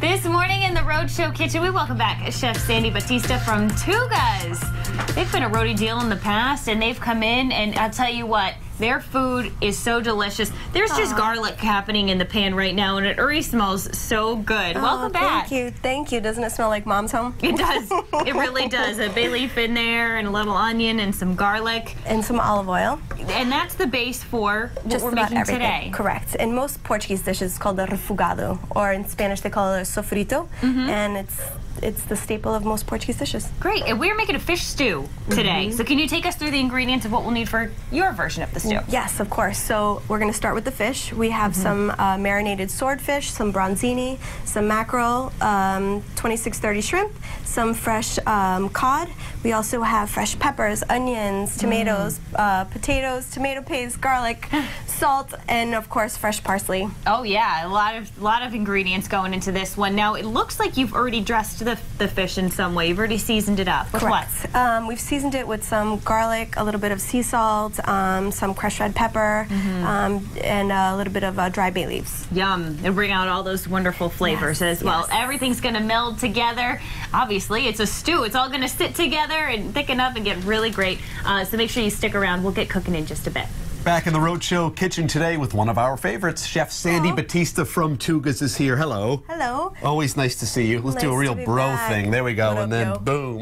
This morning in the Roadshow Kitchen, we welcome back Chef Sandy Batista from Tuga's. They've been a roadie deal in the past, and they've come in, and I'll tell you what, their food is so delicious. There's just garlic happening in the pan right now, and it already smells so good. Welcome back. Thank you. Doesn't it smell like Mom's home? It does. It really does. A bay leaf in there, and a little onion, and some garlic. And some olive oil. And that's the base for what we're making today. Correct. In most Portuguese dishes, it's called a refogado, or in Spanish they call it a sofrito, and it's the staple of most Portuguese dishes. Great. And we're making a fish stew today. So can you take us through the ingredients of what we'll need for your version of the stew? Yes, of course. So we're going to start with the fish. We have some marinated swordfish, some bronzini, some mackerel, 2630 shrimp, some fresh cod. We also have fresh peppers, onions, tomatoes, potatoes, tomato paste, garlic, salt, and of course fresh parsley. Oh yeah, a lot of ingredients going into this one. Now it looks like you've already dressed the fish in some way. You've already seasoned it up. With Correct. what? We've seasoned it with some garlic, a little bit of sea salt, some crushed red pepper, and a little bit of dry bay leaves. Yum. And bring out all those wonderful flavors as well. Everything's going to meld together. Obviously, it's a stew. It's all going to sit together and thicken up and get really great. So make sure you stick around. We'll get cooking in just a bit. Back in the Roadshow Kitchen today with one of our favorites. Chef Sandy Batista from Tuga's is here. Hello. Hello. Always nice to see you. Let's do a real bro thing. There we go. And then boom.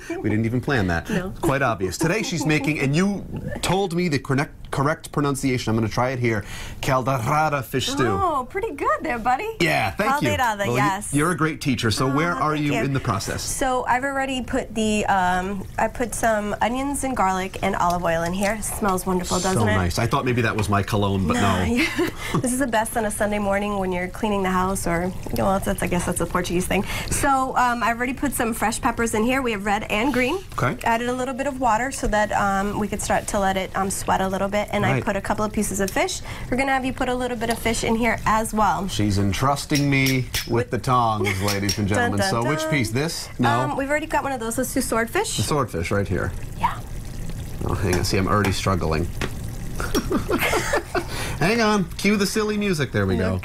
We didn't even plan that. No. Quite obvious. Today she's making, and you told me the correct pronunciation. I'm going to try it here. Caldeirada fish stew. Oh, pretty good there, buddy. Yeah, thank you. Caldeirada, yes. You're a great teacher. So where are you in the process? So I've already put I put some onions and garlic and olive oil in here. It smells wonderful, doesn't it? So nice. I thought maybe that was my cologne, but no. This is the best on a Sunday morning when you're cleaning the house, or I guess that's a Portuguese thing. So I've already put some fresh peppers in here. We have red and green. Okay. Added a little bit of water so that we could start to let it sweat a little bit. And I put a couple of pieces of fish. We're gonna have you put a little bit of fish in here as well. She's entrusting me with the tongs, ladies and gentlemen. Dun, dun, so which piece? This? No. We've already got one of those. Let's do swordfish. The swordfish right here. Yeah. Oh, hang on. See, I'm already struggling. Hang on. Cue the silly music. There we go.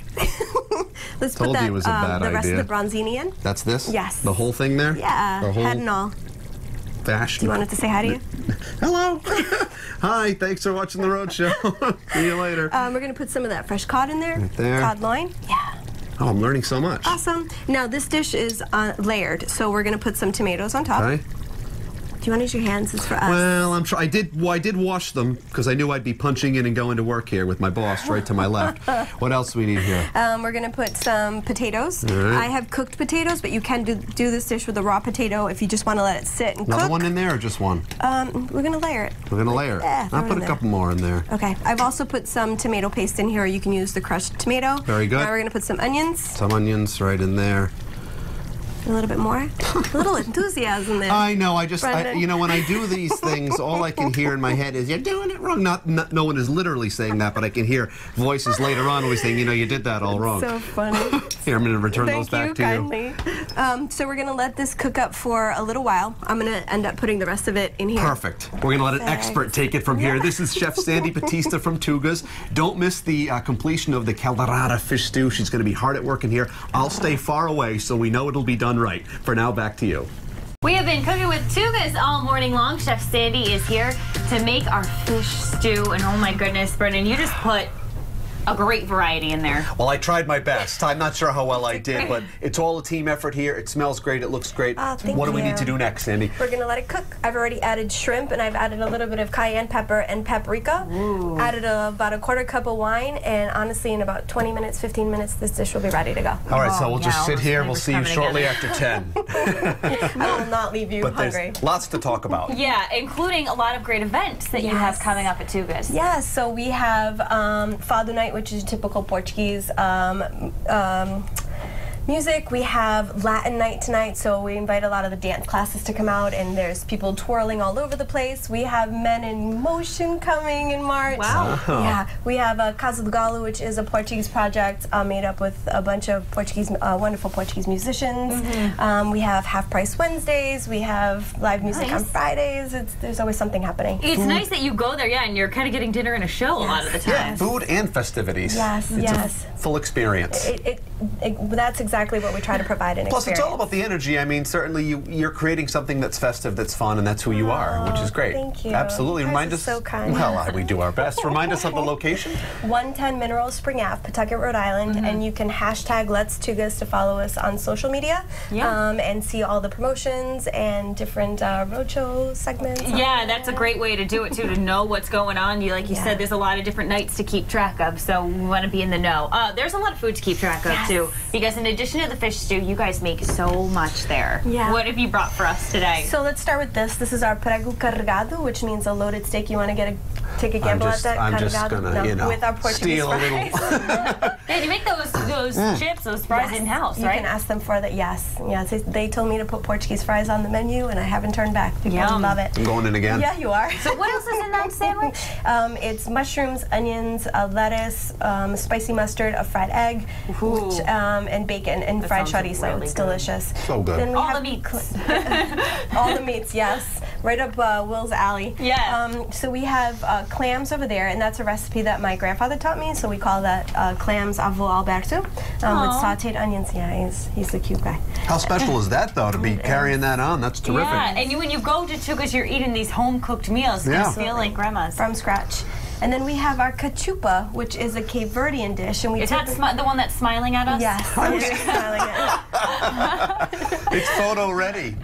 Let's Told put that, you it was a bad the rest idea. of the bronzini in. That's this? Yes. The whole thing there? Yeah. The whole Head and all. Bash. Do you want it to say hi to you? Hello. Hi. Thanks for watching the Roadshow. See you later. We're going to put some of that fresh cod in there. Right there. Cod loin. Yeah. Oh, I'm learning so much. Awesome. Now this dish is layered, so we're going to put some tomatoes on top. Okay. Do you want to use your hands? It's for us. Well, I did wash them because I knew I'd be punching in and going to work here with my boss right to my left. What else do we need here? We're going to put some potatoes. All right. I have cooked potatoes, but you can do this dish with a raw potato if you just want to let it sit and Another cook. one in there or just one? We're going to layer it. We're going to layer it. Yeah, I'll put a couple more in there. Okay. I've also put some tomato paste in here. You can use the crushed tomato. Very good. Now we're going to put some onions. Some onions right in there. A little bit more. A little enthusiasm there. I know. You know, when I do these things, all I can hear in my head is, "You're doing it wrong." No one is literally saying that, but I can hear voices later on always saying, "You know, you did that all wrong." So funny. Here, I'm going to return those back to you. So we're going to let this cook up for a little while. I'm going to end up putting the rest of it in here. Perfect. We're going to let an expert take it from here. This is Chef Sandy Batista from Tuga's. Don't miss the completion of the caldeirada fish stew. She's going to be hard at work in here. I'll stay far away so we know it'll be done right. For now, back to you. We have been cooking with Tuga's all morning long. Chef Sandy is here to make our fish stew. And oh my goodness, Brendan, you just put a great variety in there. Well, I tried my best. I'm not sure how well I did, but it's all a team effort here. It smells great. It looks great. What do we need to do next, Sandy? We're going to let it cook. I've already added shrimp, and I've added a little bit of cayenne pepper and paprika. Ooh. Added about a quarter cup of wine, and honestly, in about 20 minutes, 15 minutes, this dish will be ready to go. All right, so we'll just sit here. We'll see you shortly after 10. I will not leave you hungry. There's lots to talk about. Yeah, including a lot of great events that you have coming up at Tuga's. Yes, so we have Fado Night, which is a typical Portuguese music. We have Latin night tonight, so we invite a lot of the dance classes to come out, and there's people twirling all over the place. We have Men in Motion coming in March. Wow. Yeah. We have Casa do Galo, which is a Portuguese project made up with a bunch of wonderful Portuguese musicians. We have Half Price Wednesdays. We have live music on Fridays. There's always something happening. It's nice that you go there, and you're kind of getting dinner and a show a lot of the time. Yeah, food and festivities. Yes, it's a full experience. that's exactly what we try to provide an Plus, experience. it's all about the energy. I mean, certainly you're creating something that's festive, that's fun, and that's who you are, which is great. Thank you. Absolutely. You guys Remind are us. so kind. Well, we do our best. Remind us of the location. 110 Mineral Spring Ave, Pawtucket, Rhode Island, and you can hashtag Let's Tugas to follow us on social media and see all the promotions and different roadshow segments. Yeah, that's a great way to do it too, to know what's going on. Like you said, there's a lot of different nights to keep track of, so we want to be in the know. There's a lot of food to keep track of too, because in addition to the fish stew, you guys make so much there. Yeah. What have you brought for us today? So let's start with this. This is our prego carregado, which means a loaded steak. You want to take a gamble at that? I'm just gonna, with our Portuguese steal fries. a little. And you make those chips, those fries in-house, right? You can ask them for that. Yes. They told me to put Portuguese fries on the menu, and I haven't turned back. People love it. I'm going in again. Yeah, you are. So what else is in that sandwich? It's mushrooms, onions, lettuce, spicy mustard, a fried egg, and bacon, and fried chorizo. Really it's good. delicious. So good. Then we All have the meats. all the meats, yes. Right up Will's alley. Yeah. So we have clams over there, and that's a recipe that my grandfather taught me, so we call that clams avô Alberto with sauteed onions. Yeah, he's the cute guy. How special is that, though, to be carrying that on? That's terrific. Yeah, and when you go to Tugas, you're eating these home-cooked meals. Yeah. They feel like grandma's. From scratch. And then we have our cachupa, which is a Cape Verdean dish. And we Is that the one that's smiling at us? Yes. Smiling at us. It's photo ready.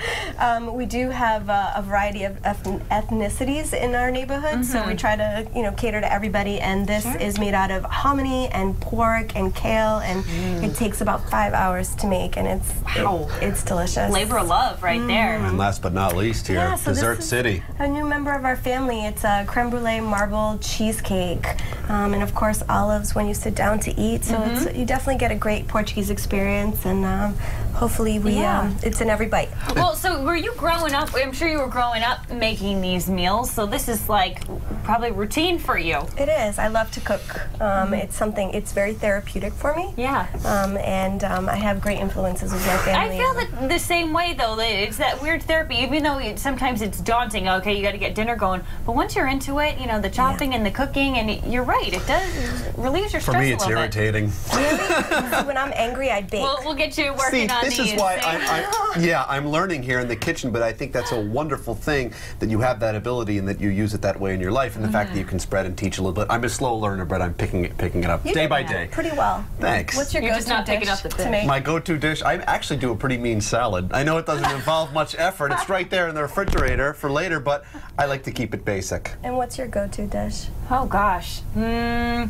We do have a variety of ethnicities in our neighborhood, so we try to cater to everybody. And this is made out of hominy and pork and kale, and it takes about 5 hours to make, and it's delicious. Labor of love right there. And last but not least here, so Dessert this is City. a new member of our family. It's a creme brulee marble cheesecake, and of course olives when you sit down to eat. So you definitely get a great Portuguese experience, and hopefully it's in every bite. Well, so were you growing up? I'm sure you were growing up making these meals. So this is like probably routine for you. It is. I love to cook. It's very therapeutic for me. Yeah. And I have great influences with my family. I feel that the same way though. It's that weird therapy. Even though sometimes it's daunting. Okay, you got to get dinner going. But once you're into it, the chopping and the cooking, and you're right. It does relieve your stress For me, a it's little irritating. Really? When I'm angry, I bake. We'll get you working on these. This is why I'm learning here in the kitchen, but I think that's a wonderful thing that you have that ability and that you use it that way in your life, and the fact that you can spread and teach a little bit. I'm a slow learner, but I'm picking it up day by day. Pretty well. Thanks. What's your You're just go-to not picking dish up the to fish. make? My go-to dish, I actually do a pretty mean salad. I know it doesn't involve much effort. It's right there in the refrigerator for later, but I like to keep it basic. And what's your go-to dish? Oh gosh. I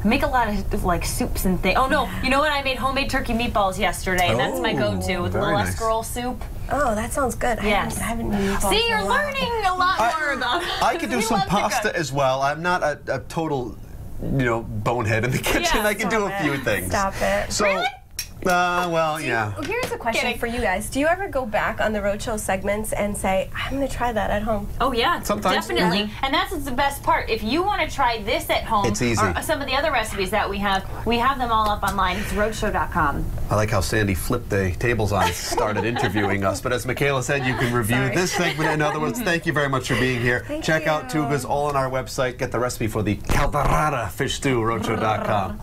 make a lot of like soups and things. Oh no, you know what? I made homemade turkey meatballs yesterday, and that's my go-to with a very little nice. escarole soup. Oh, that sounds good. Yes. I haven't eaten meatballs See, in you're a while. learning a lot more about. I could do We some love to pasta cook. as well. I'm not a total, bonehead in the kitchen. Yeah, I can do a stop few it. things. Stop it. So, Really? yeah. Here's a question Kidding. for you guys. Do you ever go back on the roadshow segments and say, I'm going to try that at home? Oh yeah, Sometimes. definitely. And that's the best part. If you want to try this at home, It's easy. or some of the other recipes that we have them all up online. It's roadshow.com. I like how Sandy flipped the tables on and started interviewing us. But as Michaela said, you can review this segment. In other words, thank you very much for being here. Thank Check you. out Tugas all on our website. Get the recipe for the calderada fish stew, roadshow.com.